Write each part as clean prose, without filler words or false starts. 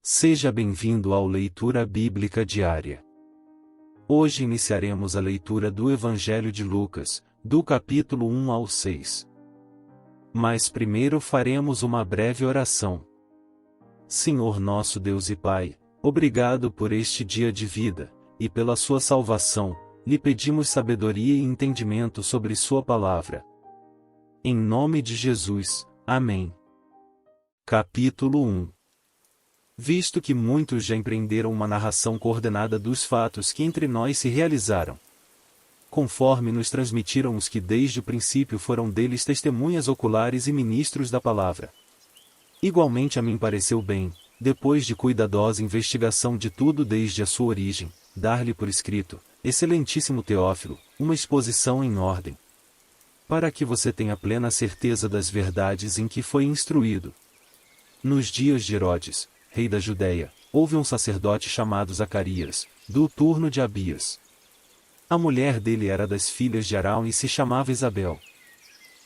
Seja bem-vindo ao Leitura Bíblica Diária. Hoje iniciaremos a leitura do Evangelho de Lucas, do capítulo 1 ao 6. Mas primeiro faremos uma breve oração. Senhor nosso Deus e Pai, obrigado por este dia de vida, e pela sua salvação, lhe pedimos sabedoria e entendimento sobre sua palavra. Em nome de Jesus, amém. Capítulo 1. Visto que muitos já empreenderam uma narração coordenada dos fatos que entre nós se realizaram, conforme nos transmitiram os que desde o princípio foram deles testemunhas oculares e ministros da palavra. Igualmente a mim pareceu bem, depois de cuidadosa investigação de tudo desde a sua origem, dar-lhe por escrito, excelentíssimo Teófilo, uma exposição em ordem, para que você tenha plena certeza das verdades em que foi instruído. Nos dias de Herodes, rei da Judéia, houve um sacerdote chamado Zacarias, do turno de Abias. A mulher dele era das filhas de Arão e se chamava Isabel.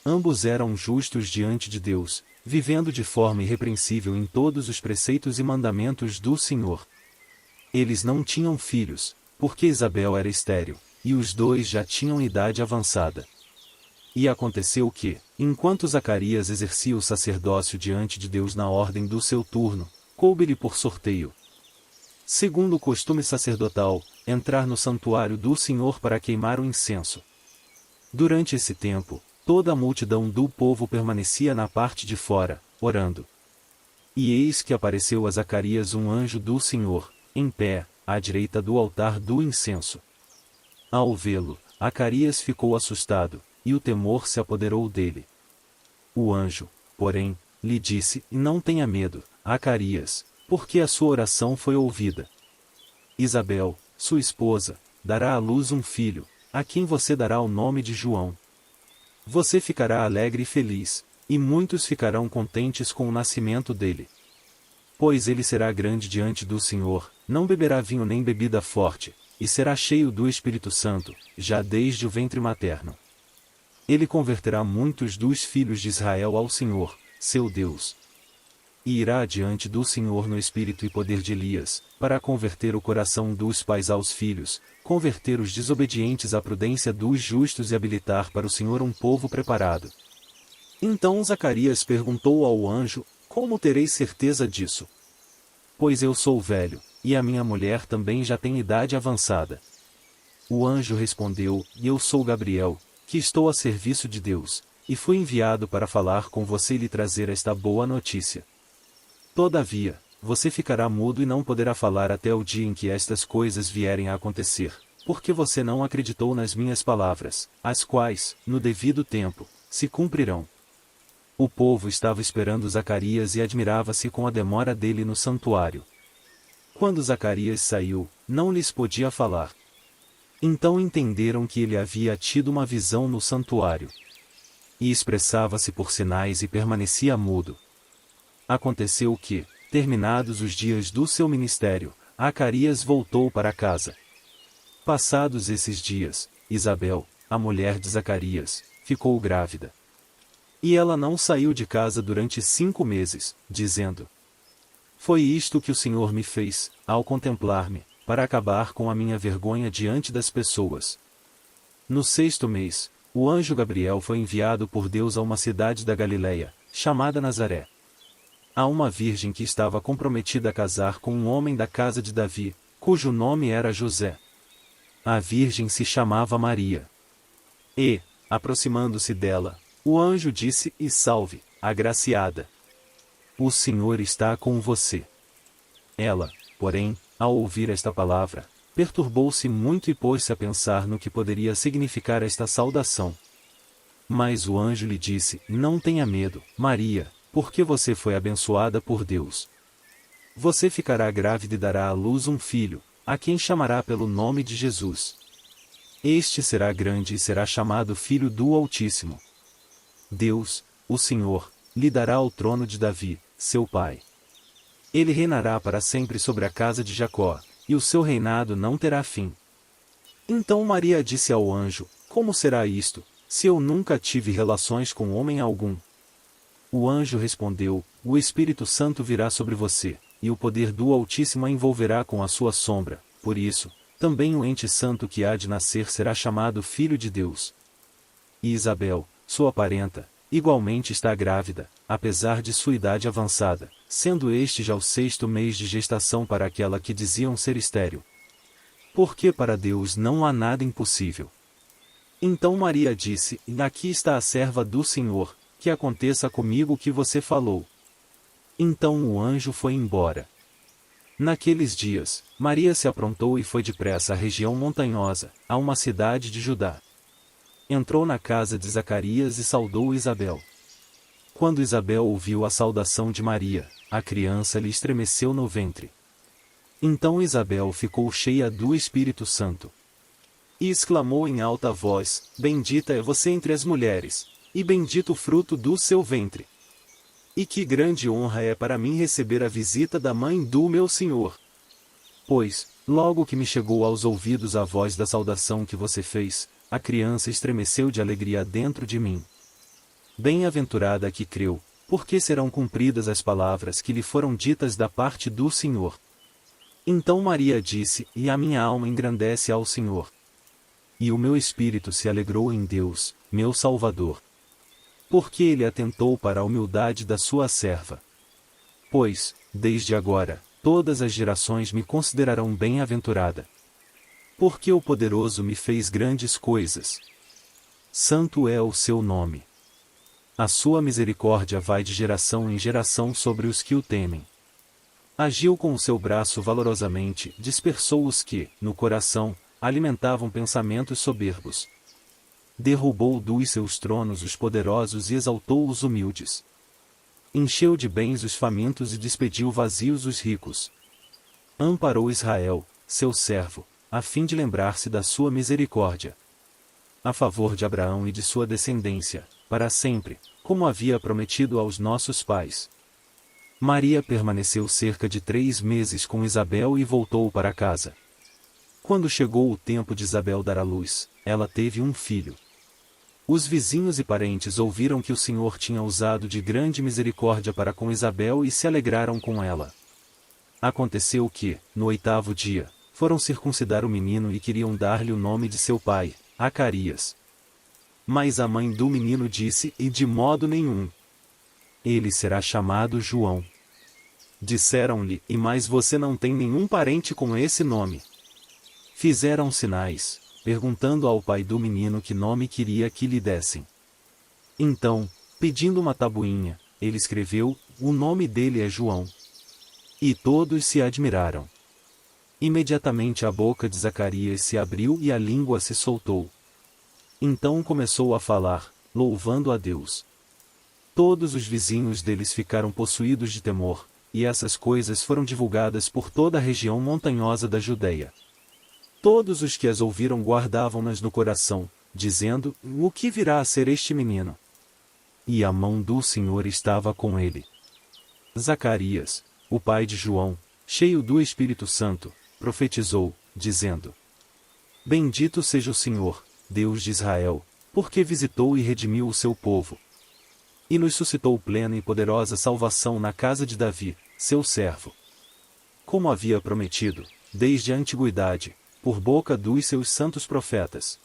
Ambos eram justos diante de Deus, vivendo de forma irrepreensível em todos os preceitos e mandamentos do Senhor. Eles não tinham filhos, porque Isabel era estéril, e os dois já tinham idade avançada. E aconteceu que, enquanto Zacarias exercia o sacerdócio diante de Deus na ordem do seu turno, coube-lhe por sorteio, segundo o costume sacerdotal, entrar no santuário do Senhor para queimar o incenso. Durante esse tempo, toda a multidão do povo permanecia na parte de fora, orando. E eis que apareceu a Zacarias um anjo do Senhor, em pé, à direita do altar do incenso. Ao vê-lo, Zacarias ficou assustado, e o temor se apoderou dele. O anjo, porém, lhe disse, não tenha medo, Zacarias, porque a sua oração foi ouvida. Isabel, sua esposa, dará à luz um filho, a quem você dará o nome de João. Você ficará alegre e feliz, e muitos ficarão contentes com o nascimento dele. Pois ele será grande diante do Senhor, não beberá vinho nem bebida forte, e será cheio do Espírito Santo, já desde o ventre materno. Ele converterá muitos dos filhos de Israel ao Senhor, seu Deus. E irá diante do Senhor no espírito e poder de Elias, para converter o coração dos pais aos filhos, converter os desobedientes à prudência dos justos e habilitar para o Senhor um povo preparado. Então Zacarias perguntou ao anjo, como terei certeza disso? Pois eu sou velho, e a minha mulher também já tem idade avançada. O anjo respondeu, eu sou Gabriel, que estou a serviço de Deus, e fui enviado para falar com você e lhe trazer esta boa notícia. Todavia, você ficará mudo e não poderá falar até o dia em que estas coisas vierem a acontecer, porque você não acreditou nas minhas palavras, as quais, no devido tempo, se cumprirão. O povo estava esperando Zacarias e admirava-se com a demora dele no santuário. Quando Zacarias saiu, não lhes podia falar. Então entenderam que ele havia tido uma visão no santuário. E expressava-se por sinais e permanecia mudo. Aconteceu que, terminados os dias do seu ministério, Zacarias voltou para casa. Passados esses dias, Isabel, a mulher de Zacarias, ficou grávida. E ela não saiu de casa durante 5 meses, dizendo: Foi isto que o Senhor me fez, ao contemplar-me, para acabar com a minha vergonha diante das pessoas. No 6º mês, o anjo Gabriel foi enviado por Deus a uma cidade da Galileia, chamada Nazaré. A uma virgem que estava comprometida a casar com um homem da casa de Davi, cujo nome era José. A virgem se chamava Maria. E, aproximando-se dela, o anjo disse, e salve, agraciada. O Senhor está com você. Ela, porém, ao ouvir esta palavra, perturbou-se muito e pôs-se a pensar no que poderia significar esta saudação. Mas o anjo lhe disse, não tenha medo, Maria, porque você foi abençoada por Deus. Você ficará grávida e dará à luz um filho, a quem chamará pelo nome de Jesus. Este será grande e será chamado Filho do Altíssimo. Deus, o Senhor, lhe dará o trono de Davi, seu pai. Ele reinará para sempre sobre a casa de Jacó, e o seu reinado não terá fim. Então Maria disse ao anjo, como será isto, se eu nunca tive relações com homem algum? O anjo respondeu, o Espírito Santo virá sobre você, e o poder do Altíssimo a envolverá com a sua sombra. Por isso, também o ente santo que há de nascer será chamado Filho de Deus. E Isabel, sua parenta, igualmente está grávida, apesar de sua idade avançada, sendo este já o 6º mês de gestação para aquela que diziam ser estéril. Porque para Deus não há nada impossível. Então Maria disse: Aqui está a serva do Senhor, que aconteça comigo o que você falou. Então o anjo foi embora. Naqueles dias, Maria se aprontou e foi depressa à região montanhosa, a uma cidade de Judá. Entrou na casa de Zacarias e saudou Isabel. Quando Isabel ouviu a saudação de Maria, a criança lhe estremeceu no ventre. Então Isabel ficou cheia do Espírito Santo. E exclamou em alta voz: Bendita é você entre as mulheres, e bendito o fruto do seu ventre. E que grande honra é para mim receber a visita da mãe do meu Senhor. Pois, logo que me chegou aos ouvidos a voz da saudação que você fez, a criança estremeceu de alegria dentro de mim. Bem-aventurada a que creu, porque serão cumpridas as palavras que lhe foram ditas da parte do Senhor. Então Maria disse: E a minha alma engrandece ao Senhor. E o meu espírito se alegrou em Deus, meu Salvador. Porque ele atentou para a humildade da sua serva. Pois, desde agora, todas as gerações me considerarão bem-aventurada. Porque o Poderoso me fez grandes coisas. Santo é o seu nome. A sua misericórdia vai de geração em geração sobre os que o temem. Agiu com o seu braço valorosamente, dispersou os que, no coração, alimentavam pensamentos soberbos. Derrubou dos seus tronos os poderosos e exaltou os humildes. Encheu de bens os famintos e despediu vazios os ricos. Amparou Israel, seu servo, a fim de lembrar-se da sua misericórdia. A favor de Abraão e de sua descendência, para sempre, como havia prometido aos nossos pais. Maria permaneceu cerca de 3 meses com Isabel e voltou para casa. Quando chegou o tempo de Isabel dar à luz, ela teve um filho. Os vizinhos e parentes ouviram que o Senhor tinha usado de grande misericórdia para com Isabel e se alegraram com ela. Aconteceu que, no 8º dia, foram circuncidar o menino e queriam dar-lhe o nome de seu pai, Zacarias. Mas a mãe do menino disse: E de modo nenhum. Ele será chamado João. Disseram-lhe: E mais você não tem nenhum parente com esse nome. Fizeram sinais, perguntando ao pai do menino que nome queria que lhe dessem. Então, pedindo uma tabuinha, ele escreveu: O nome dele é João. E todos se admiraram. Imediatamente a boca de Zacarias se abriu e a língua se soltou. Então começou a falar, louvando a Deus. Todos os vizinhos deles ficaram possuídos de temor, e essas coisas foram divulgadas por toda a região montanhosa da Judeia. Todos os que as ouviram guardavam-nas no coração, dizendo: O que virá a ser este menino? E a mão do Senhor estava com ele. Zacarias, o pai de João, cheio do Espírito Santo, profetizou, dizendo: Bendito seja o Senhor, Deus de Israel, porque visitou e redimiu o seu povo. E nos suscitou plena e poderosa salvação na casa de Davi, seu servo. Como havia prometido, desde a antiguidade, por boca dos seus santos profetas.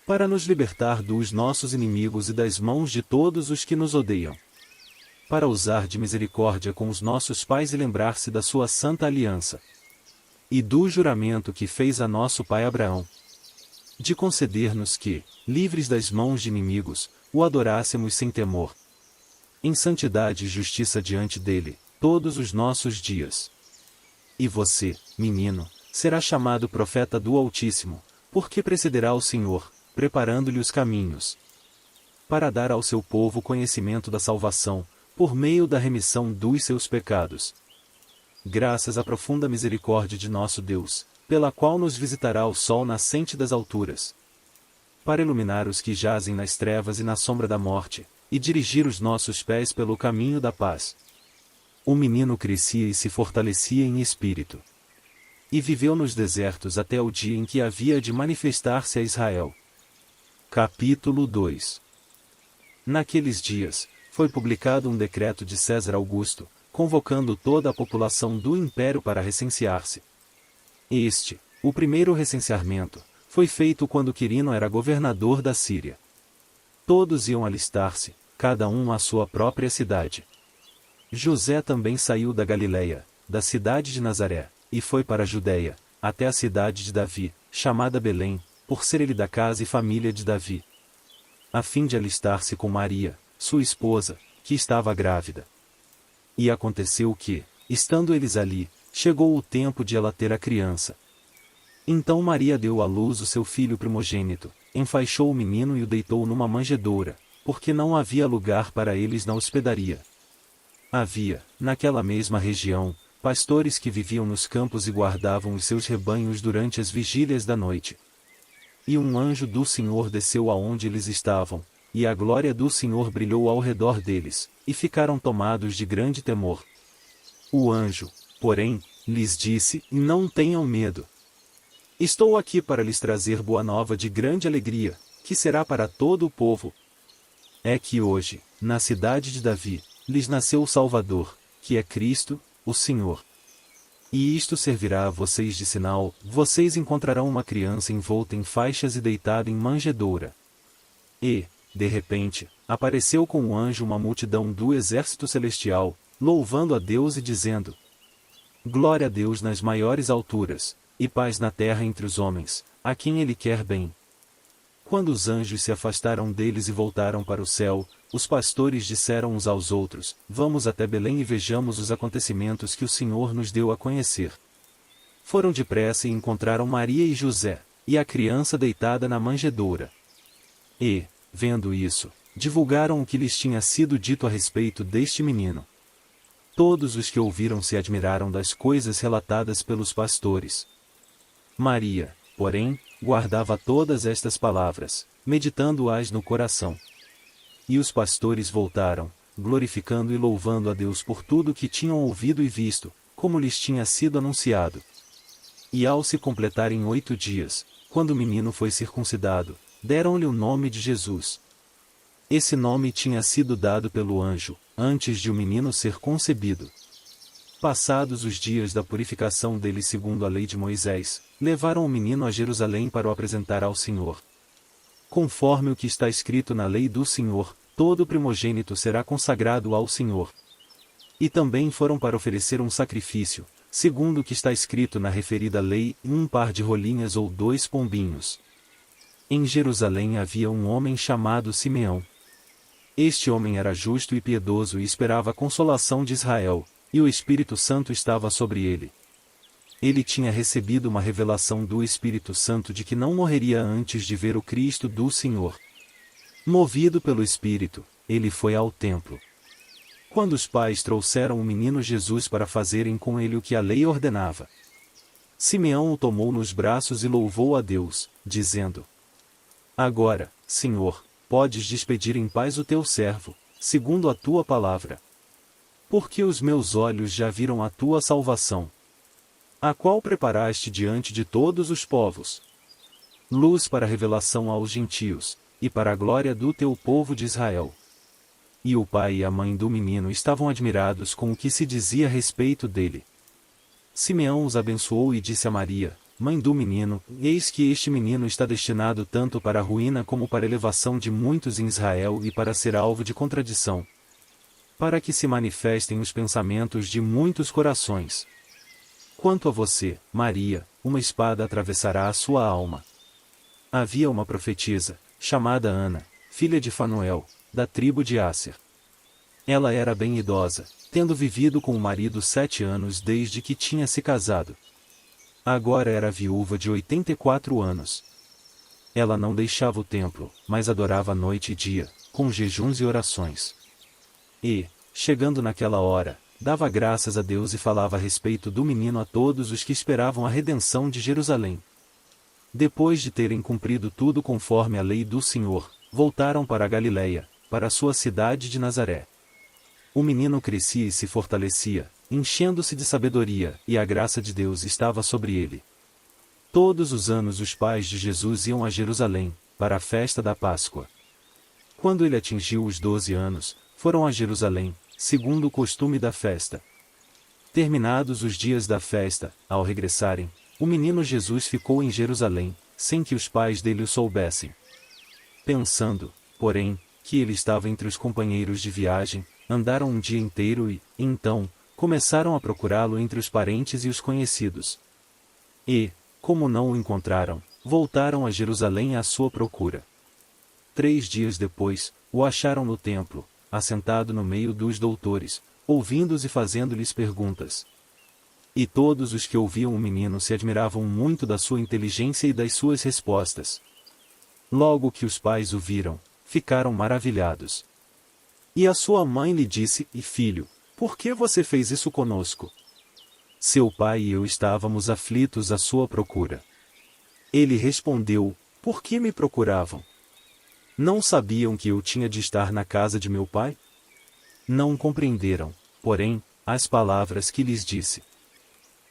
Para nos libertar dos nossos inimigos e das mãos de todos os que nos odeiam. Para usar de misericórdia com os nossos pais e lembrar-se da sua santa aliança. E do juramento que fez a nosso pai Abraão. De conceder-nos que, livres das mãos de inimigos, o adorássemos sem temor. Em santidade e justiça diante dele, todos os nossos dias. E você, menino, será chamado profeta do Altíssimo, porque precederá o Senhor, preparando-lhe os caminhos. Para dar ao seu povo conhecimento da salvação, por meio da remissão dos seus pecados. Graças à profunda misericórdia de nosso Deus, pela qual nos visitará o sol nascente das alturas. Para iluminar os que jazem nas trevas e na sombra da morte, e dirigir os nossos pés pelo caminho da paz. O menino crescia e se fortalecia em espírito. E viveu nos desertos até o dia em que havia de manifestar-se a Israel. Capítulo 2. Naqueles dias, foi publicado um decreto de César Augusto, convocando toda a população do império para recensear-se. O primeiro recenseamento, foi feito quando Quirino era governador da Síria. Todos iam alistar-se, cada um à sua própria cidade. José também saiu da Galileia, da cidade de Nazaré, e foi para a Judeia, até a cidade de Davi, chamada Belém, por ser ele da casa e família de Davi, a fim de alistar-se com Maria, sua esposa, que estava grávida. E aconteceu que, estando eles ali, chegou o tempo de ela ter a criança. Então Maria deu à luz o seu filho primogênito, enfaixou o menino e o deitou numa manjedoura, porque não havia lugar para eles na hospedaria. Havia, naquela mesma região, pastores que viviam nos campos e guardavam os seus rebanhos durante as vigílias da noite. E um anjo do Senhor desceu aonde eles estavam, e a glória do Senhor brilhou ao redor deles, e ficaram tomados de grande temor. O anjo, porém, lhes disse: Não tenham medo. Estou aqui para lhes trazer boa nova de grande alegria, que será para todo o povo. É que hoje, na cidade de Davi, lhes nasceu o Salvador, que é Cristo, o Senhor. E isto servirá a vocês de sinal: vocês encontrarão uma criança envolta em faixas e deitada em manjedoura. E, de repente, apareceu com o anjo uma multidão do exército celestial, louvando a Deus e dizendo: Glória a Deus nas maiores alturas, e paz na terra entre os homens, a quem Ele quer bem. Quando os anjos se afastaram deles e voltaram para o céu, os pastores disseram uns aos outros: Vamos até Belém e vejamos os acontecimentos que o Senhor nos deu a conhecer. Foram depressa e encontraram Maria e José, e a criança deitada na manjedoura. E, vendo isso, divulgaram o que lhes tinha sido dito a respeito deste menino. Todos os que ouviram se admiraram das coisas relatadas pelos pastores. Maria, porém, guardava todas estas palavras, meditando-as no coração. E os pastores voltaram, glorificando e louvando a Deus por tudo que tinham ouvido e visto, como lhes tinha sido anunciado. E ao se completarem 8 dias, quando o menino foi circuncidado, deram-lhe o nome de Jesus. Esse nome tinha sido dado pelo anjo, antes de o menino ser concebido. Passados os dias da purificação dele segundo a lei de Moisés, levaram o menino a Jerusalém para o apresentar ao Senhor. Conforme o que está escrito na lei do Senhor, todo primogênito será consagrado ao Senhor. E também foram para oferecer um sacrifício, segundo o que está escrito na referida lei, um par de rolinhas ou 2 pombinhos. Em Jerusalém havia um homem chamado Simeão. Este homem era justo e piedoso e esperava a consolação de Israel, e o Espírito Santo estava sobre ele. Ele tinha recebido uma revelação do Espírito Santo de que não morreria antes de ver o Cristo do Senhor. Movido pelo Espírito, ele foi ao templo. Quando os pais trouxeram o menino Jesus para fazerem com ele o que a lei ordenava, Simeão o tomou nos braços e louvou a Deus, dizendo: Agora, Senhor, podes despedir em paz o teu servo, segundo a tua palavra. Porque os meus olhos já viram a tua salvação, a qual preparaste diante de todos os povos, luz para a revelação aos gentios, e para a glória do teu povo de Israel. E o pai e a mãe do menino estavam admirados com o que se dizia a respeito dele. Simeão os abençoou e disse a Maria, mãe do menino: Eis que este menino está destinado tanto para a ruína como para a elevação de muitos em Israel e para ser alvo de contradição, para que se manifestem os pensamentos de muitos corações. Quanto a você, Maria, uma espada atravessará a sua alma. Havia uma profetisa, chamada Ana, filha de Fanuel, da tribo de Asser. Ela era bem idosa, tendo vivido com o marido 7 anos desde que tinha se casado. Agora era viúva de 84 anos. Ela não deixava o templo, mas adorava noite e dia, com jejuns e orações. E, chegando naquela hora, dava graças a Deus e falava a respeito do menino a todos os que esperavam a redenção de Jerusalém. Depois de terem cumprido tudo conforme a lei do Senhor, voltaram para a Galileia, para a sua cidade de Nazaré. O menino crescia e se fortalecia, enchendo-se de sabedoria, e a graça de Deus estava sobre ele. Todos os anos os pais de Jesus iam a Jerusalém, para a festa da Páscoa. Quando ele atingiu os 12 anos, foram a Jerusalém, segundo o costume da festa. Terminados os dias da festa, ao regressarem, o menino Jesus ficou em Jerusalém, sem que os pais dele o soubessem. Pensando, porém, que ele estava entre os companheiros de viagem, andaram um dia inteiro e, então, começaram a procurá-lo entre os parentes e os conhecidos. E, como não o encontraram, voltaram a Jerusalém à sua procura. 3 dias depois, o acharam no templo, assentado no meio dos doutores, ouvindo-os e fazendo-lhes perguntas. E todos os que ouviam o menino se admiravam muito da sua inteligência e das suas respostas. Logo que os pais o viram, ficaram maravilhados. E a sua mãe lhe disse: "E filho, por que você fez isso conosco? Seu pai e eu estávamos aflitos à sua procura." Ele respondeu: "Por que me procuravam? Não sabiam que eu tinha de estar na casa de meu pai?" Não compreenderam, porém, as palavras que lhes disse.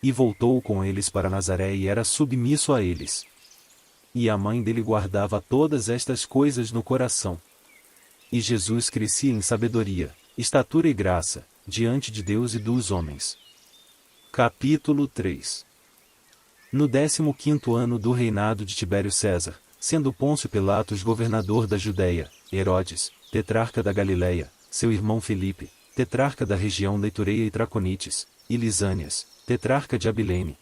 E voltou com eles para Nazaré e era submisso a eles. E a mãe dele guardava todas estas coisas no coração. E Jesus crescia em sabedoria, estatura e graça, diante de Deus e dos homens. Capítulo 3. No 15º ano do reinado de Tibério César, sendo Pôncio Pilatos governador da Judéia, Herodes, tetrarca da Galileia, seu irmão Filipe, tetrarca da região da Itureia e Traconites, e Lisânias, tetrarca de Abilene.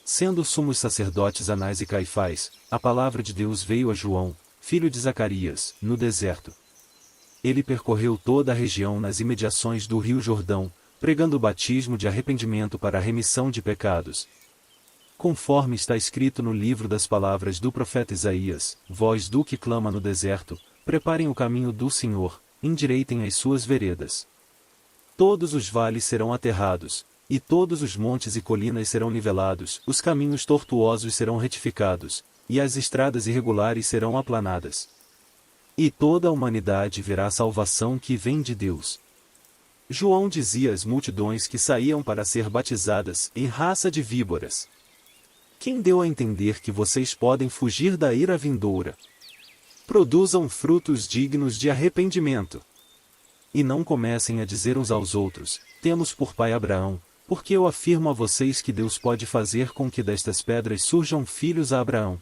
Sendo sumos sacerdotes Anás e Caifás, a palavra de Deus veio a João, filho de Zacarias, no deserto. Ele percorreu toda a região nas imediações do rio Jordão, pregando o batismo de arrependimento para a remissão de pecados. Conforme está escrito no livro das palavras do profeta Isaías: "Voz do que clama no deserto, preparem o caminho do Senhor, endireitem as suas veredas. Todos os vales serão aterrados, e todos os montes e colinas serão nivelados, os caminhos tortuosos serão retificados, e as estradas irregulares serão aplanadas. E toda a humanidade verá a salvação que vem de Deus." João dizia às multidões que saíam para ser batizadas: "Em raça de víboras! Quem deu a entender que vocês podem fugir da ira vindoura? Produzam frutos dignos de arrependimento. E não comecem a dizer uns aos outros: temos por pai Abraão, porque eu afirmo a vocês que Deus pode fazer com que destas pedras surjam filhos a Abraão.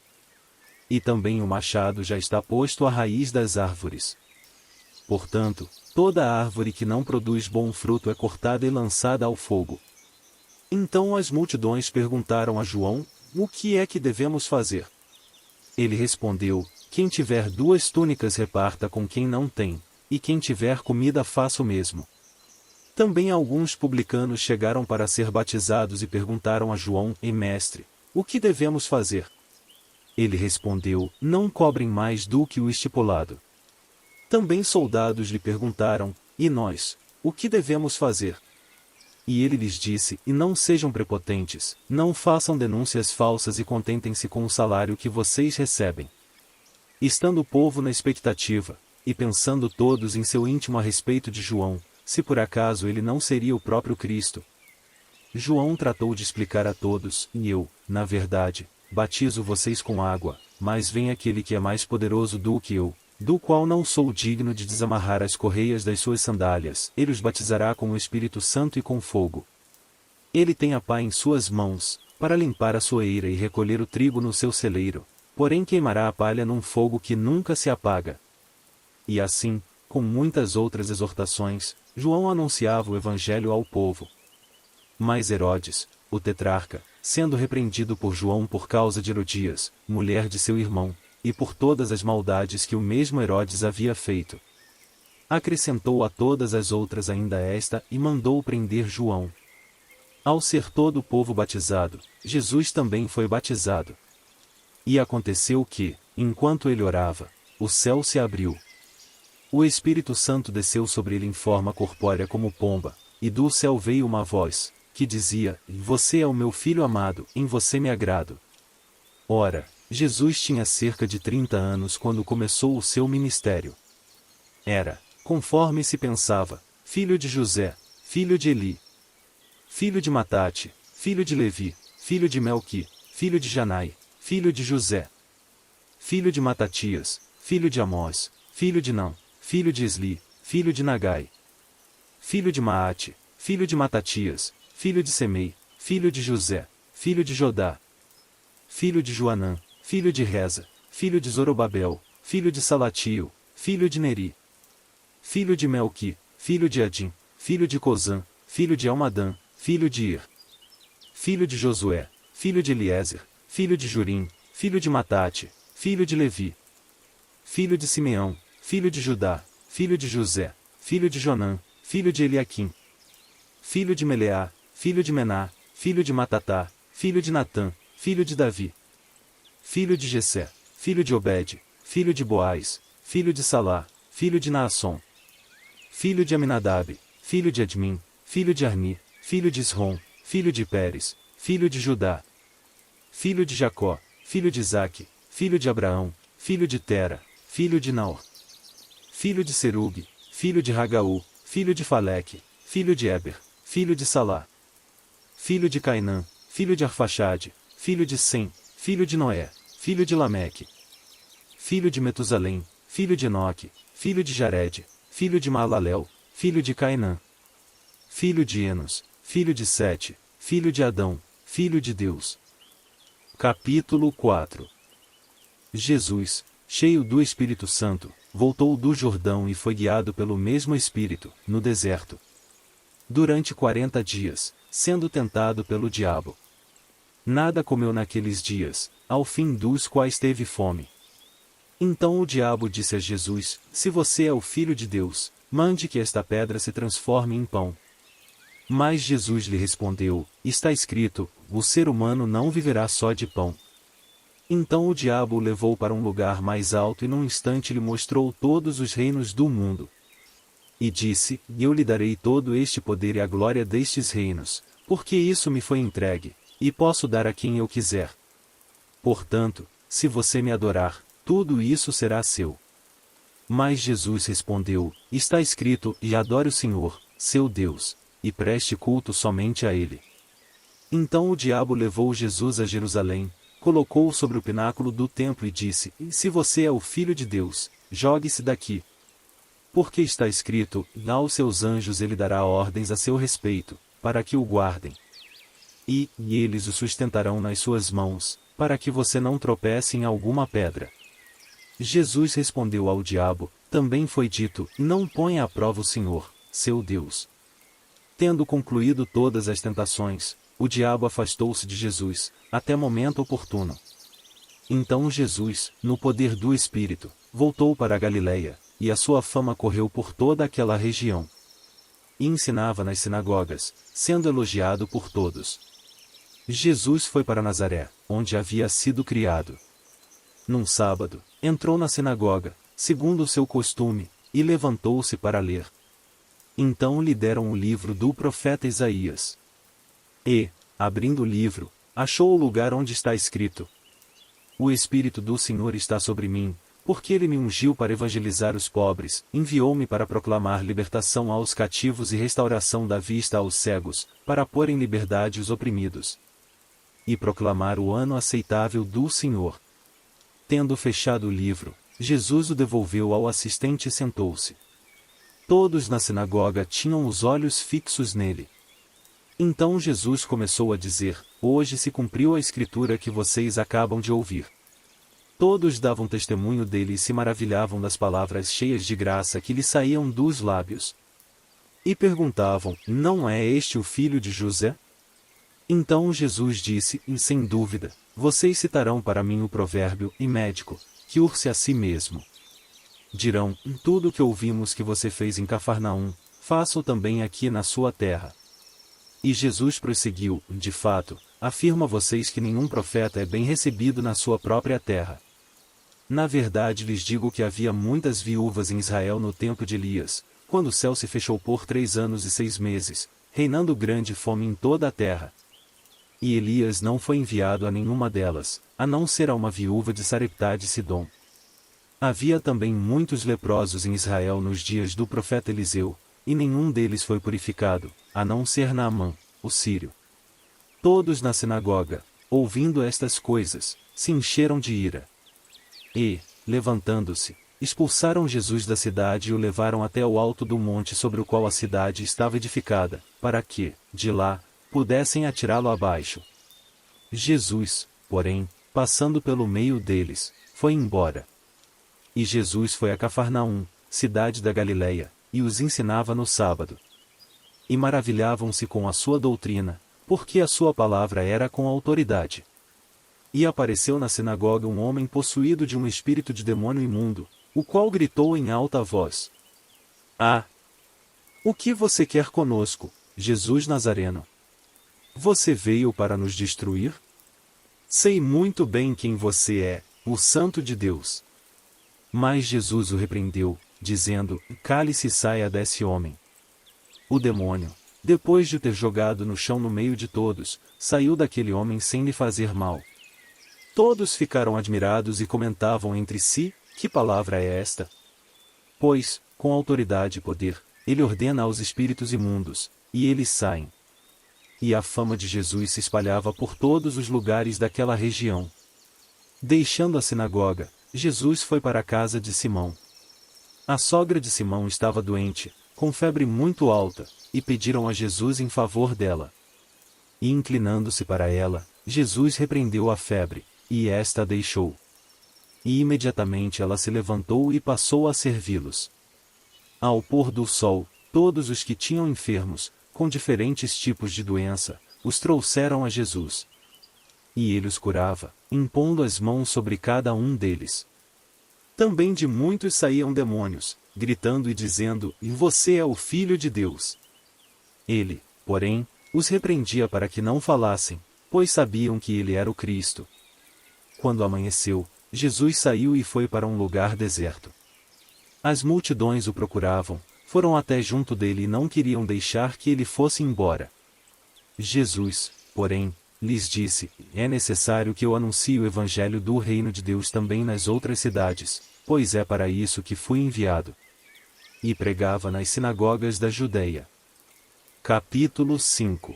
E também o machado já está posto à raiz das árvores. Portanto, toda árvore que não produz bom fruto é cortada e lançada ao fogo." Então as multidões perguntaram a João: "O que é que devemos fazer?" Ele respondeu: "Quem tiver 2 túnicas reparta com quem não tem, e quem tiver comida faça o mesmo." Também alguns publicanos chegaram para ser batizados e perguntaram a João: "E mestre, o que devemos fazer?" Ele respondeu: "Não cobrem mais do que o estipulado." Também soldados lhe perguntaram: "E nós, o que devemos fazer?" E ele lhes disse: "E não sejam prepotentes, não façam denúncias falsas e contentem-se com o salário que vocês recebem." Estando o povo na expectativa, e pensando todos em seu íntimo a respeito de João, se por acaso ele não seria o próprio Cristo, João tratou de explicar a todos: "E eu, na verdade, batizo vocês com água, mas vem aquele que é mais poderoso do que eu, do qual não sou digno de desamarrar as correias das suas sandálias. Ele os batizará com o Espírito Santo e com fogo. Ele tem a pá em suas mãos, para limpar a soeira e recolher o trigo no seu celeiro, porém queimará a palha num fogo que nunca se apaga." E assim, com muitas outras exortações, João anunciava o Evangelho ao povo. Mas Herodes, o tetrarca, sendo repreendido por João por causa de Herodias, mulher de seu irmão, e por todas as maldades que o mesmo Herodes havia feito, acrescentou a todas as outras ainda esta e mandou prender João. Ao ser todo o povo batizado, Jesus também foi batizado. E aconteceu que, enquanto ele orava, o céu se abriu. O Espírito Santo desceu sobre ele em forma corpórea como pomba, e do céu veio uma voz, que dizia: "Você é o meu filho amado, em você me agrado." Ora, Jesus tinha cerca de 30 anos quando começou o seu ministério. Era, conforme se pensava, filho de José, filho de Eli, filho de Matate, filho de Levi, filho de Melqui, filho de Janai, filho de José, filho de Matatias, filho de Amós, filho de Nã, filho de Esli, filho de Nagai, filho de Maate, filho de Matatias, filho de Semei, filho de José, filho de Jodá, filho de Joanã, filho de Reza, filho de Zorobabel, filho de Salatio, filho de Neri, filho de Melqui, filho de Adim, filho de Cozã, filho de Almadã, filho de Ir, filho de Josué, filho de Eliezer, filho de Jurim, filho de Matate, filho de Levi, filho de Simeão, filho de Judá, filho de José, filho de Jonã, filho de Eliaquim, filho de Meleá, filho de Mená, filho de Matatá, filho de Natã, filho de Davi, filho de Jessé, filho de Obed, filho de Boaz, filho de Salá, filho de Naasson, filho de Aminadab, filho de Admin, filho de Arni, filho de Isrom, filho de Pérez, filho de Judá, filho de Jacó, filho de Isaque, filho de Abraão, filho de Tera, filho de Naor, filho de Serug, filho de Ragaú, filho de Faleque, filho de Eber, filho de Salá, filho de Cainã, filho de Arfaxade, filho de Sem, filho de Noé, filho de Lameque, filho de Metusalém, filho de Enoque, filho de Jared, filho de Maalalel, filho de Cainã, filho de Enos, filho de Sete, filho de Adão, filho de Deus. Capítulo 4. Jesus, cheio do Espírito Santo, voltou do Jordão e foi guiado pelo mesmo Espírito, no deserto, durante 40 dias, sendo tentado pelo diabo. Nada comeu naqueles dias, ao fim dos quais teve fome. Então o diabo disse a Jesus: Se você é o Filho de Deus, mande que esta pedra se transforme em pão. Mas Jesus lhe respondeu: Está escrito, o ser humano não viverá só de pão. Então o diabo o levou para um lugar mais alto e num instante lhe mostrou todos os reinos do mundo. E disse: Eu lhe darei todo este poder e a glória destes reinos, porque isso me foi entregue, e posso dar a quem eu quiser. Portanto, se você me adorar, tudo isso será seu. Mas Jesus respondeu: Está escrito, e adore o Senhor, seu Deus, e preste culto somente a Ele. Então o diabo levou Jesus a Jerusalém, colocou-o sobre o pináculo do templo e disse: Se você é o Filho de Deus, jogue-se daqui. Porque está escrito: Aos seus anjos ele dará ordens a seu respeito, para que o guardem. E eles o sustentarão nas suas mãos, para que você não tropece em alguma pedra. Jesus respondeu ao diabo: Também foi dito: Não ponha à prova o Senhor, seu Deus. Tendo concluído todas as tentações, o diabo afastou-se de Jesus, até momento oportuno. Então Jesus, no poder do Espírito, voltou para a Galileia, e a sua fama correu por toda aquela região. E ensinava nas sinagogas, sendo elogiado por todos. Jesus foi para Nazaré, onde havia sido criado. Num sábado, entrou na sinagoga, segundo o seu costume, e levantou-se para ler. Então lhe deram o livro do profeta Isaías. E, abrindo o livro, achou o lugar onde está escrito: O Espírito do Senhor está sobre mim, porque ele me ungiu para evangelizar os pobres, enviou-me para proclamar libertação aos cativos e restauração da vista aos cegos, para pôr em liberdade os oprimidos, e proclamar o ano aceitável do Senhor. Tendo fechado o livro, Jesus o devolveu ao assistente e sentou-se. Todos na sinagoga tinham os olhos fixos nele. Então Jesus começou a dizer: Hoje se cumpriu a escritura que vocês acabam de ouvir. Todos davam testemunho dele e se maravilhavam das palavras cheias de graça que lhe saíam dos lábios. E perguntavam: Não é este o filho de José? Então Jesus disse: Sem dúvida, vocês citarão para mim o provérbio: E médico, que urse a si mesmo. Dirão: Tudo o que ouvimos que você fez em Cafarnaum, faça-o também aqui na sua terra. E Jesus prosseguiu: De fato, afirmo a vocês que nenhum profeta é bem recebido na sua própria terra. Na verdade lhes digo que havia muitas viúvas em Israel no tempo de Elias, quando o céu se fechou por 3 anos e 6 meses, reinando grande fome em toda a terra. E Elias não foi enviado a nenhuma delas, a não ser a uma viúva de Sareptá de Sidom. Havia também muitos leprosos em Israel nos dias do profeta Eliseu, e nenhum deles foi purificado, a não ser Naamã, o sírio. Todos na sinagoga, ouvindo estas coisas, se encheram de ira. E, levantando-se, expulsaram Jesus da cidade e o levaram até o alto do monte sobre o qual a cidade estava edificada, para que, de lá, pudessem atirá-lo abaixo. Jesus, porém, passando pelo meio deles, foi embora. E Jesus foi a Cafarnaum, cidade da Galileia, e os ensinava no sábado. E maravilhavam-se com a sua doutrina, porque a sua palavra era com autoridade. E apareceu na sinagoga um homem possuído de um espírito de demônio imundo, o qual gritou em alta voz: Ah! O que você quer conosco, Jesus Nazareno? Você veio para nos destruir? Sei muito bem quem você é, o Santo de Deus. Mas Jesus o repreendeu, dizendo: Cale-se e saia desse homem. O demônio, depois de o ter jogado no chão no meio de todos, saiu daquele homem sem lhe fazer mal. Todos ficaram admirados e comentavam entre si: que palavra é esta? Pois, com autoridade e poder, ele ordena aos espíritos imundos, e eles saem. E a fama de Jesus se espalhava por todos os lugares daquela região. Deixando a sinagoga, Jesus foi para a casa de Simão. A sogra de Simão estava doente, com febre muito alta, e pediram a Jesus em favor dela. E inclinando-se para ela, Jesus repreendeu a febre, e esta a deixou. E imediatamente ela se levantou e passou a servi-los. Ao pôr do sol, todos os que tinham enfermos, com diferentes tipos de doença, os trouxeram a Jesus. E ele os curava, impondo as mãos sobre cada um deles. Também de muitos saíam demônios, gritando e dizendo: E você é o Filho de Deus. Ele, porém, os repreendia para que não falassem, pois sabiam que ele era o Cristo. Quando amanheceu, Jesus saiu e foi para um lugar deserto. As multidões o procuravam, foram até junto dele e não queriam deixar que ele fosse embora. Jesus, porém, lhes disse: É necessário que eu anuncie o evangelho do reino de Deus também nas outras cidades, pois é para isso que fui enviado. E pregava nas sinagogas da Judeia. Capítulo 5.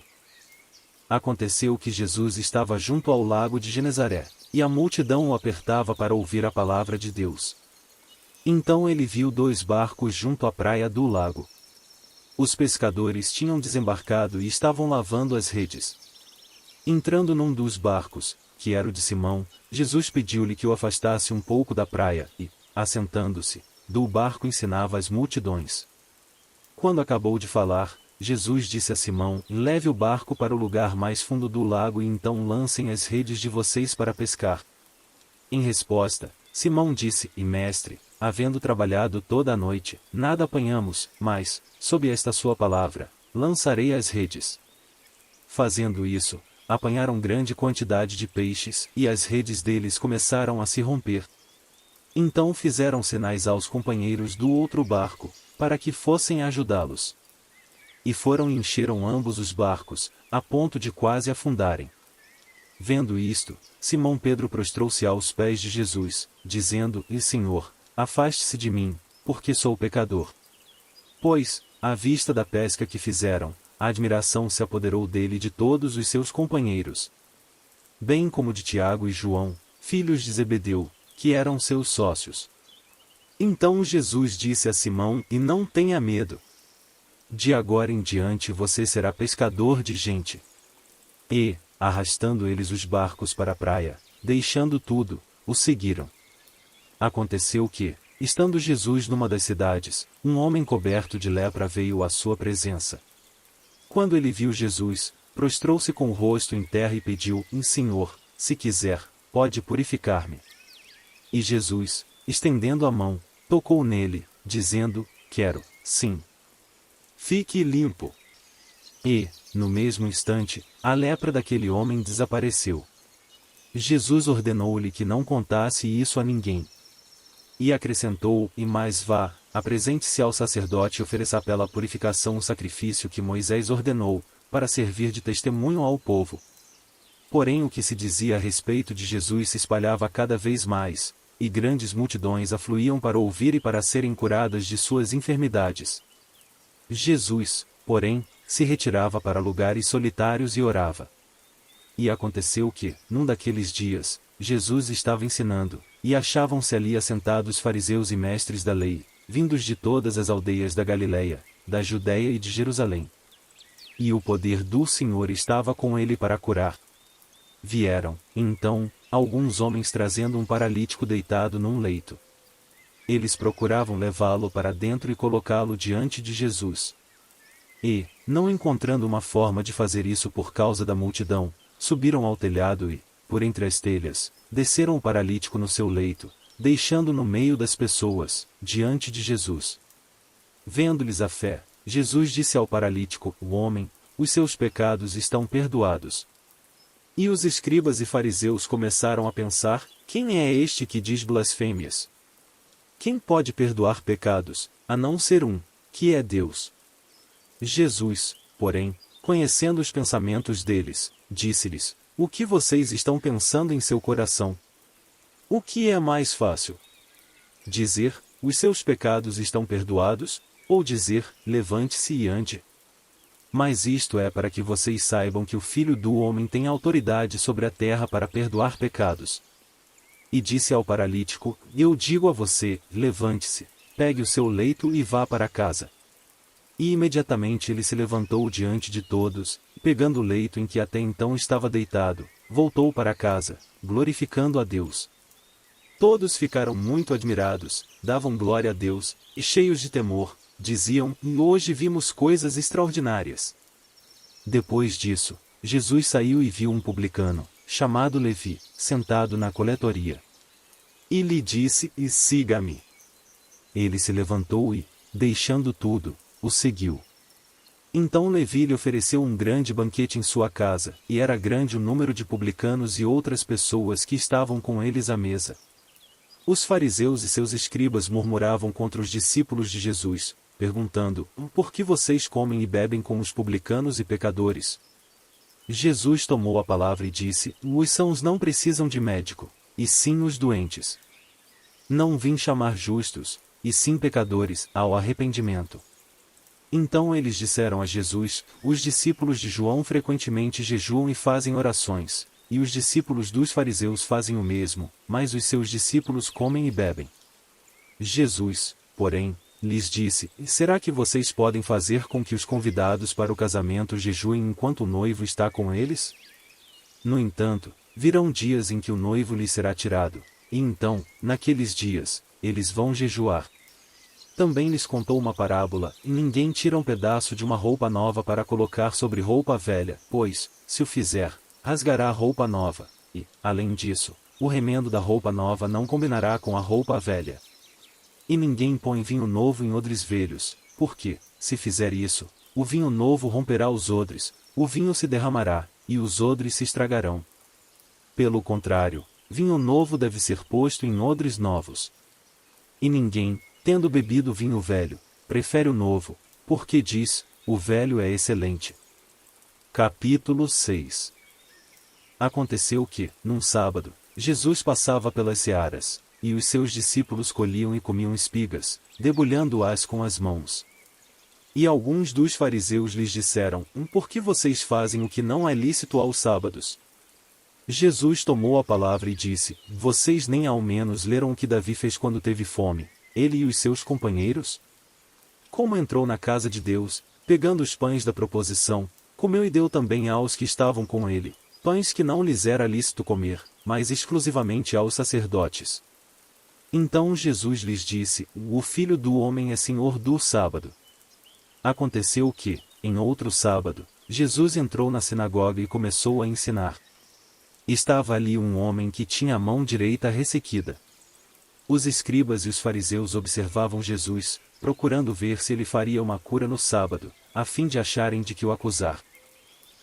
Aconteceu que Jesus estava junto ao lago de Genezaré, e a multidão o apertava para ouvir a palavra de Deus. Então ele viu 2 barcos junto à praia do lago. Os pescadores tinham desembarcado e estavam lavando as redes. Entrando num dos barcos, que era o de Simão, Jesus pediu-lhe que o afastasse um pouco da praia e, assentando-se, do barco ensinava as multidões. Quando acabou de falar, Jesus disse a Simão: Leve o barco para o lugar mais fundo do lago e então lancem as redes de vocês para pescar. Em resposta, Simão disse: Mestre, havendo trabalhado toda a noite, nada apanhamos, mas, sob esta sua palavra, lançarei as redes. Fazendo isso, apanharam grande quantidade de peixes, e as redes deles começaram a se romper. Então fizeram sinais aos companheiros do outro barco, para que fossem ajudá-los. E foram e encheram ambos os barcos, a ponto de quase afundarem. Vendo isto, Simão Pedro prostrou-se aos pés de Jesus, dizendo: Senhor, afaste-se de mim, porque sou pecador. Pois, à vista da pesca que fizeram, a admiração se apoderou dele e de todos os seus companheiros, bem como de Tiago e João, filhos de Zebedeu, que eram seus sócios. Então Jesus disse a Simão: Não tenha medo. De agora em diante você será pescador de gente. E, arrastando eles os barcos para a praia, deixando tudo, o seguiram. Aconteceu que, estando Jesus numa das cidades, um homem coberto de lepra veio à sua presença. Quando ele viu Jesus, prostrou-se com o rosto em terra e pediu: Senhor, se quiser, pode purificar-me. E Jesus, estendendo a mão, tocou nele, dizendo: Quero, sim. Fique limpo. E, no mesmo instante, a lepra daquele homem desapareceu. Jesus ordenou-lhe que não contasse isso a ninguém. E acrescentou: E mais vá, apresente-se ao sacerdote e ofereça pela purificação o sacrifício que Moisés ordenou, para servir de testemunho ao povo. Porém o que se dizia a respeito de Jesus se espalhava cada vez mais, e grandes multidões afluíam para ouvir e para serem curadas de suas enfermidades. Jesus, porém, se retirava para lugares solitários e orava. E aconteceu que, num daqueles dias, Jesus estava ensinando, E achavam-se ali assentados fariseus e mestres da lei, vindos de todas as aldeias da Galileia, da Judéia e de Jerusalém. E o poder do Senhor estava com ele para curar. Vieram, então, alguns homens trazendo um paralítico deitado num leito. Eles procuravam levá-lo para dentro e colocá-lo diante de Jesus. E, não encontrando uma forma de fazer isso por causa da multidão, subiram ao telhado e, por entre as telhas, desceram o paralítico no seu leito, deixando-o no meio das pessoas, diante de Jesus. Vendo-lhes a fé, Jesus disse ao paralítico: "O homem, os seus pecados estão perdoados." E os escribas e fariseus começaram a pensar: quem é este que diz blasfêmias? Quem pode perdoar pecados, a não ser um, que é Deus? Jesus, porém, conhecendo os pensamentos deles, disse-lhes: "O que vocês estão pensando em seu coração? O que é mais fácil? Dizer: os seus pecados estão perdoados, ou dizer: levante-se e ande? Mas isto é para que vocês saibam que o Filho do Homem tem autoridade sobre a terra para perdoar pecados." E disse ao paralítico: "Eu digo a você, levante-se, pegue o seu leito e vá para casa." E imediatamente ele se levantou diante de todos, e pegando o leito em que até então estava deitado, voltou para casa, glorificando a Deus. Todos ficaram muito admirados, davam glória a Deus, e cheios de temor, diziam: "Hoje vimos coisas extraordinárias." Depois disso, Jesus saiu e viu um publicano, chamado Levi, sentado na coletoria. E lhe disse: "Siga-me." Ele se levantou e, deixando tudo, o seguiu. Então Levi lhe ofereceu um grande banquete em sua casa, e era grande o número de publicanos e outras pessoas que estavam com eles à mesa. Os fariseus e seus escribas murmuravam contra os discípulos de Jesus, perguntando: "Por que vocês comem e bebem com os publicanos e pecadores?" Jesus tomou a palavra e disse: "Os sãos não precisam de médico, e sim os doentes. Não vim chamar justos, e sim pecadores, ao arrependimento." Então eles disseram a Jesus: "Os discípulos de João frequentemente jejuam e fazem orações, e os discípulos dos fariseus fazem o mesmo, mas os seus discípulos comem e bebem." Jesus, porém, lhes disse: "Será que vocês podem fazer com que os convidados para o casamento jejuem enquanto o noivo está com eles? No entanto, virão dias em que o noivo lhes será tirado, e então, naqueles dias, eles vão jejuar." Também lhes contou uma parábola: "Ninguém tira um pedaço de uma roupa nova para colocar sobre roupa velha, pois, se o fizer, rasgará a roupa nova, e, além disso, o remendo da roupa nova não combinará com a roupa velha. E ninguém põe vinho novo em odres velhos, porque, se fizer isso, o vinho novo romperá os odres, o vinho se derramará, e os odres se estragarão. Pelo contrário, vinho novo deve ser posto em odres novos. E ninguém, tendo bebido vinho velho, prefere o novo, porque diz: o velho é excelente." Capítulo 6. Aconteceu que, num sábado, Jesus passava pelas searas, e os seus discípulos colhiam e comiam espigas, debulhando-as com as mãos. E alguns dos fariseus lhes disseram: "Por que vocês fazem o que não é lícito aos sábados?" Jesus tomou a palavra e disse: "Vocês nem ao menos leram o que Davi fez quando teve fome, ele e os seus companheiros? Como entrou na casa de Deus, pegando os pães da proposição, comeu e deu também aos que estavam com ele, pães que não lhes era lícito comer, mas exclusivamente aos sacerdotes." Então Jesus lhes disse: "O Filho do Homem é Senhor do sábado." Aconteceu que, em outro sábado, Jesus entrou na sinagoga e começou a ensinar. Estava ali um homem que tinha a mão direita ressequida. Os escribas e os fariseus observavam Jesus, procurando ver se ele faria uma cura no sábado, a fim de acharem de que o acusar.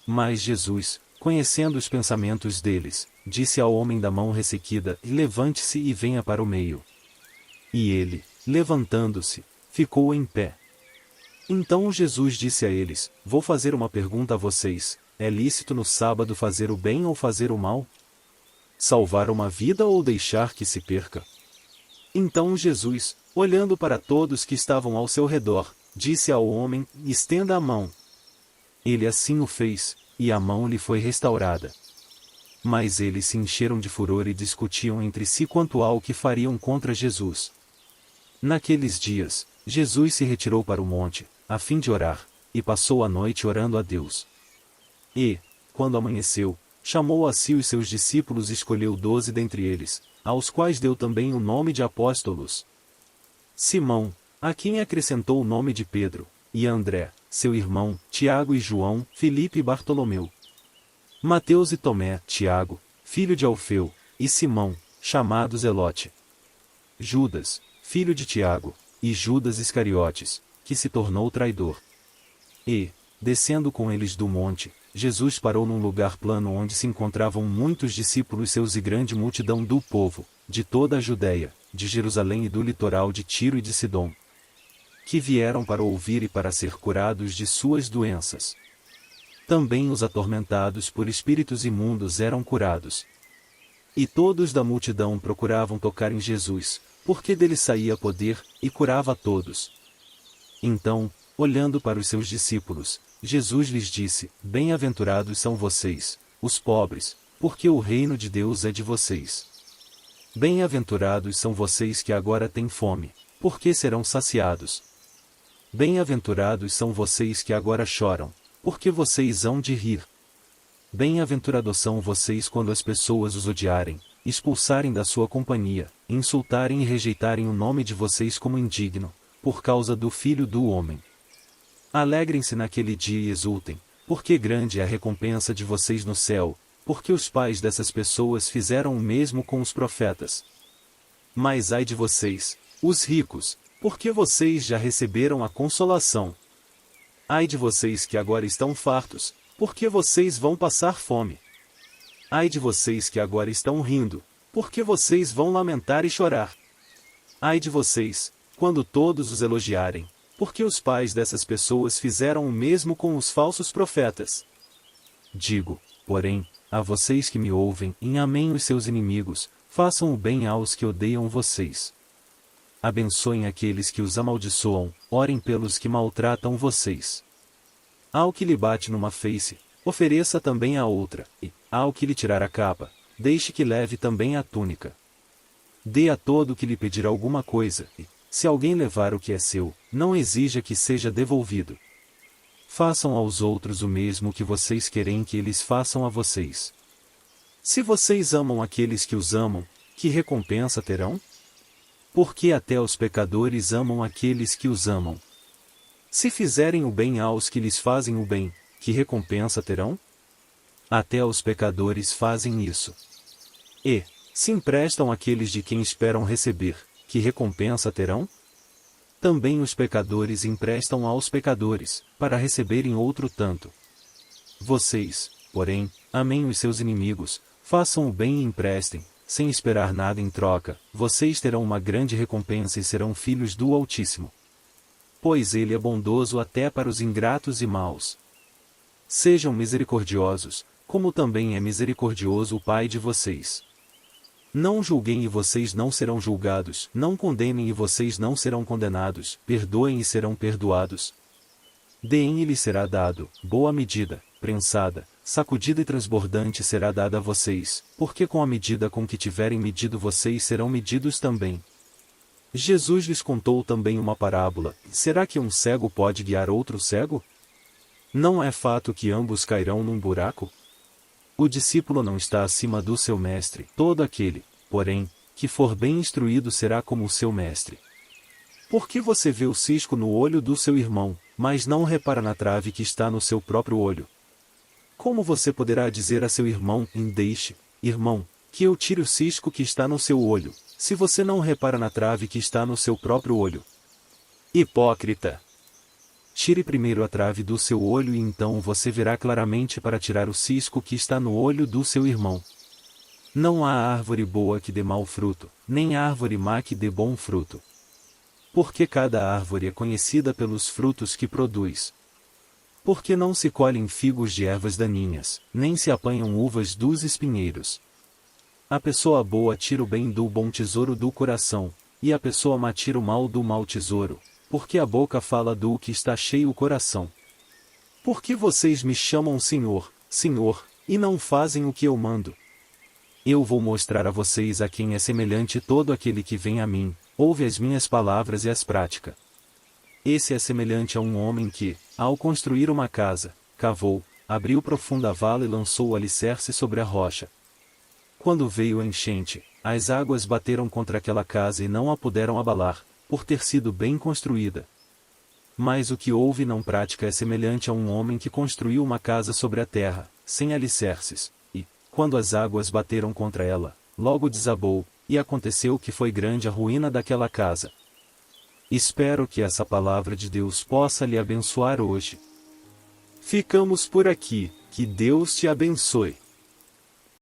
Mas Jesus, conhecendo os pensamentos deles, disse ao homem da mão ressequida: "Levante-se e venha para o meio." E ele, levantando-se, ficou em pé. Então Jesus disse a eles: "Vou fazer uma pergunta a vocês: é lícito no sábado fazer o bem ou fazer o mal? Salvar uma vida ou deixar que se perca?" Então Jesus, olhando para todos que estavam ao seu redor, disse ao homem: "Estenda a mão." Ele assim o fez, e a mão lhe foi restaurada. Mas eles se encheram de furor e discutiam entre si quanto ao que fariam contra Jesus. Naqueles dias, Jesus se retirou para o monte, a fim de orar, e passou a noite orando a Deus. E, quando amanheceu, chamou a si os seus discípulos e escolheu 12 dentre eles, aos quais deu também o nome de apóstolos. Simão, a quem acrescentou o nome de Pedro, e André, seu irmão, Tiago e João, Filipe e Bartolomeu. Mateus e Tomé, Tiago, filho de Alfeu, e Simão, chamado Zelote. Judas, filho de Tiago, e Judas Iscariotes, que se tornou traidor. E, descendo com eles do monte, Jesus parou num lugar plano onde se encontravam muitos discípulos seus e grande multidão do povo, de toda a Judéia, de Jerusalém e do litoral de Tiro e de Sidom, que vieram para ouvir e para ser curados de suas doenças. Também os atormentados por espíritos imundos eram curados. E todos da multidão procuravam tocar em Jesus, porque dele saía poder, e curava a todos. Então, olhando para os seus discípulos, Jesus lhes disse: Bem-aventurados são vocês, os pobres, porque o reino de Deus é de vocês. Bem-aventurados são vocês que agora têm fome, porque serão saciados. Bem-aventurados são vocês que agora choram, porque vocês hão de rir. Bem-aventurados são vocês quando as pessoas os odiarem, expulsarem da sua companhia, insultarem e rejeitarem o nome de vocês como indigno, por causa do Filho do Homem. Alegrem-se naquele dia e exultem, porque grande é a recompensa de vocês no céu, porque os pais dessas pessoas fizeram o mesmo com os profetas. Mas ai de vocês, os ricos, porque vocês já receberam a consolação. Ai de vocês que agora estão fartos, porque vocês vão passar fome. Ai de vocês que agora estão rindo, porque vocês vão lamentar e chorar. Ai de vocês, quando todos os elogiarem, porque os pais dessas pessoas fizeram o mesmo com os falsos profetas. Digo, porém, a vocês que me ouvem, em amém os seus inimigos, façam o bem aos que odeiam vocês. Abençoem aqueles que os amaldiçoam, orem pelos que maltratam vocês. Ao que lhe bate numa face, ofereça também a outra, e, ao que lhe tirar a capa, deixe que leve também a túnica. Dê a todo que lhe pedir alguma coisa, e, se alguém levar o que é seu, não exija que seja devolvido. Façam aos outros o mesmo que vocês querem que eles façam a vocês. Se vocês amam aqueles que os amam, que recompensa terão? Porque até os pecadores amam aqueles que os amam. Se fizerem o bem aos que lhes fazem o bem, que recompensa terão? Até os pecadores fazem isso. E, se emprestam àqueles de quem esperam receber, que recompensa terão? Também os pecadores emprestam aos pecadores, para receberem outro tanto. Vocês, porém, amem os seus inimigos, façam o bem e emprestem, sem esperar nada em troca, vocês terão uma grande recompensa e serão filhos do Altíssimo. Pois ele é bondoso até para os ingratos e maus. Sejam misericordiosos, como também é misericordioso o Pai de vocês. Não julguem e vocês não serão julgados, não condenem e vocês não serão condenados, perdoem e serão perdoados. Deem e lhes será dado, boa medida, prensada, sacudida e transbordante será dada a vocês, porque com a medida com que tiverem medido vocês serão medidos também. Jesus lhes contou também uma parábola: será que um cego pode guiar outro cego? Não é fato que ambos cairão num buraco? O discípulo não está acima do seu mestre, todo aquele, porém, que for bem instruído será como o seu mestre. Por que você vê o cisco no olho do seu irmão, mas não repara na trave que está no seu próprio olho? Como você poderá dizer a seu irmão: deixe, irmão, que eu tire o cisco que está no seu olho, se você não repara na trave que está no seu próprio olho? Hipócrita! Tire primeiro a trave do seu olho e então você verá claramente para tirar o cisco que está no olho do seu irmão. Não há árvore boa que dê mau fruto, nem árvore má que dê bom fruto. Porque cada árvore é conhecida pelos frutos que produz. Porque não se colhem figos de ervas daninhas, nem se apanham uvas dos espinheiros. A pessoa boa tira o bem do bom tesouro do coração, e a pessoa má tira o mal do mau tesouro, porque a boca fala do que está cheio o coração. Por que vocês me chamam Senhor, Senhor, e não fazem o que eu mando? Eu vou mostrar a vocês a quem é semelhante todo aquele que vem a mim, ouve as minhas palavras e as pratica. Esse é semelhante a um homem que, ao construir uma casa, cavou, abriu profunda vala e lançou o alicerce sobre a rocha. Quando veio a enchente, as águas bateram contra aquela casa e não a puderam abalar, por ter sido bem construída. Mas o que ouve e não pratica é semelhante a um homem que construiu uma casa sobre a terra, sem alicerces, e, quando as águas bateram contra ela, logo desabou, e aconteceu que foi grande a ruína daquela casa. Espero que essa palavra de Deus possa lhe abençoar hoje. Ficamos por aqui, que Deus te abençoe.